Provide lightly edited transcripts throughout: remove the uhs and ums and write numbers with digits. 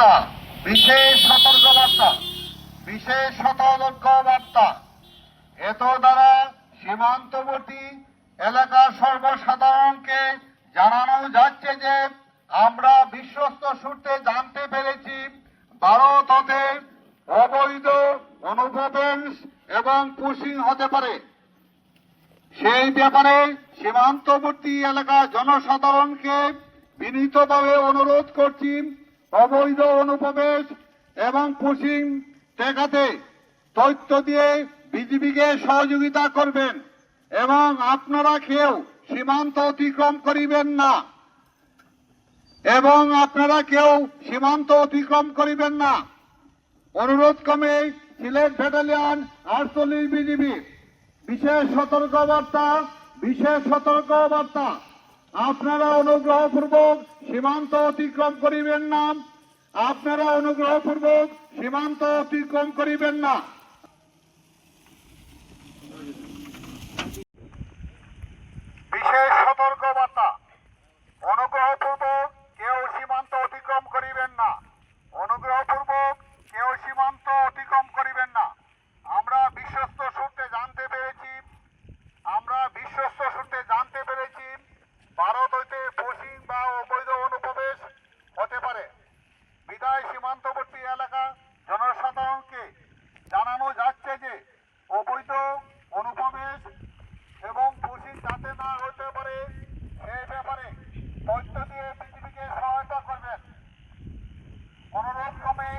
বার্তা, বিশেষ সতর্ক বার্তা, বিশেষ সতর্ক বার্তা। এত দ্বারা সীমান্তবর্তী এলাকার সর্বসাধারণকে জানানো যাচ্ছে যে আমরা বিশ্বস্ত সূত্রে জানতে পেরেছি ভারত হতে অবৈধ অনুপ্রবেশ এবং পুশিং হতে পারে। সেই ব্যাপারে সীমান্তবর্তী এলাকার জনসাধারণকে বিনীতভাবে অনুরোধ করছি অবৈধ অনুপ্রবেশ এবং পুশিং ঠেকাতে তথ্য দিয়ে বিজিবিকে সহযোগিতা করবেন এবং আপনারা কেউ সীমান্ত অতিক্রম করিবেন না অনুরোধ ক্রমে সিলেট ব্যাটালিয়ন 48 বিজিবি বিশেষ সতর্ক বার্তা। আপনারা অনুগ্রহপূর্বক সীমান্ত অতিক্রম করিবেন না। বিশেষ সতর্ক বার্তা, অনুগ্রহপূর্বক কেউ সীমান্ত অতিক্রম করিবেন না। আমরা বিশ্বস্ত সূত্রে জানতে পেরেছি ভারত হইতে পুশিং বা অবৈধ অনুপ্রবেশ হতে পারে। বিদায় সীমান্তবর্তী এলাকা জনসাধারণকে জানানো যাচ্ছে যে অবৈধ অনুপ্রবেশ এবং পুশিং যাতে না হতে পারে সেই ব্যাপারে তথ্য দিয়ে বিজিবিকে সহায়তা করবেন। অনুরোধ ক্রমে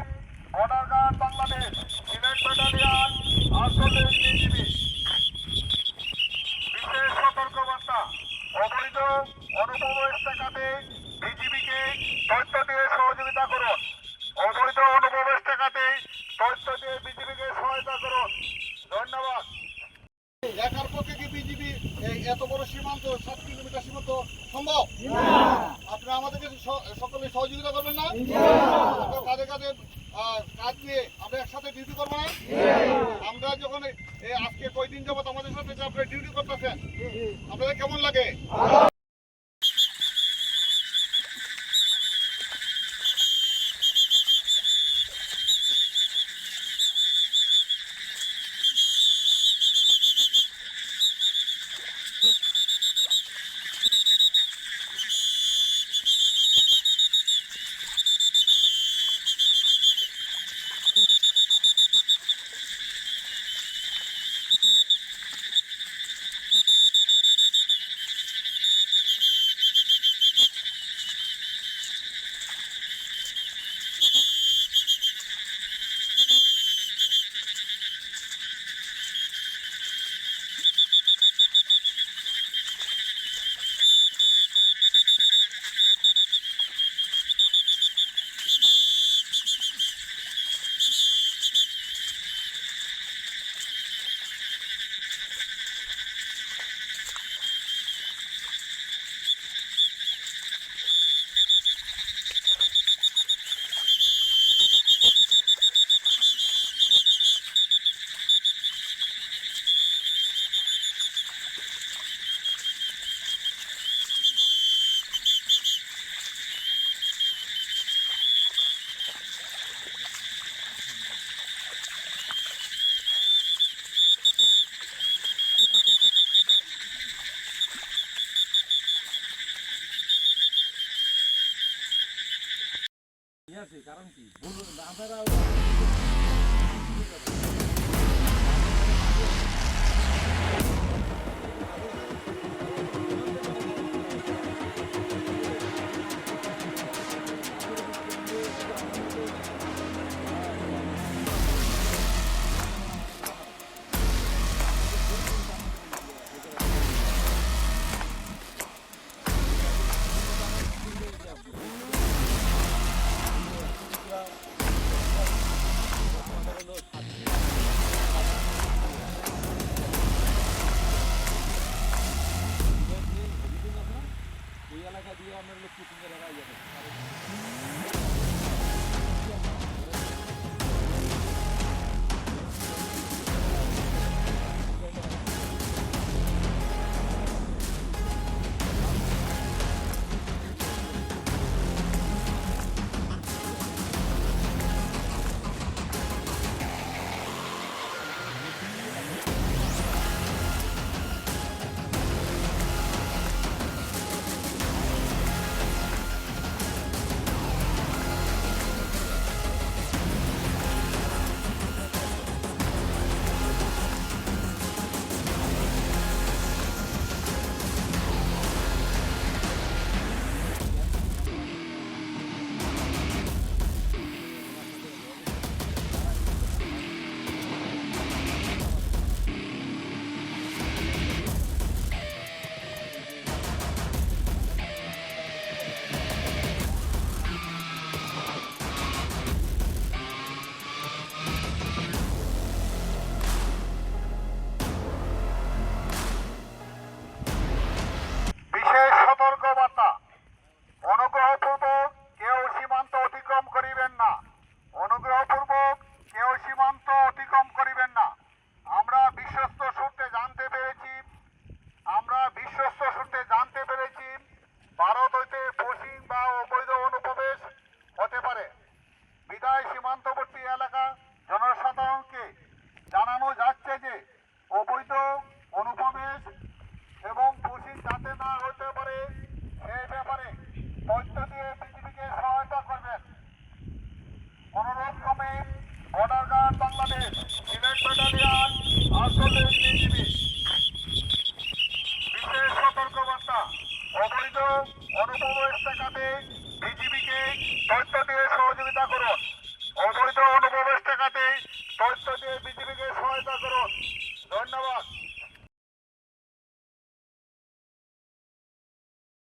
border guard Bangladesh Sylhet battalion 48 BGB বিশেষ সতর্কবার্তা, অবৈধ অনুপ্রবেশ ঠেকাতে বিজিবিকে তথ্য দিয়ে সহযোগিতা করুন। ধন্যবাদ। একার পক্ষে কি বিজিবি এত বড় সীমান্ত 7 কিলোমিটার সীমান্ত সম্ভব? আপনারা আমাদেরকে সকলে সহযোগিতা করবেন না? কাঁধে কাঁধে কাজ নিয়ে আমরা একসাথে ডিউটি করবো না? আমরা যখন আজকে কয়দিন যাবত আমাদের সাথে আপনারা ডিউটি করতেছেন, আপনাদের কেমন লাগে? কারণ কি আপনারা বাংলাদেশ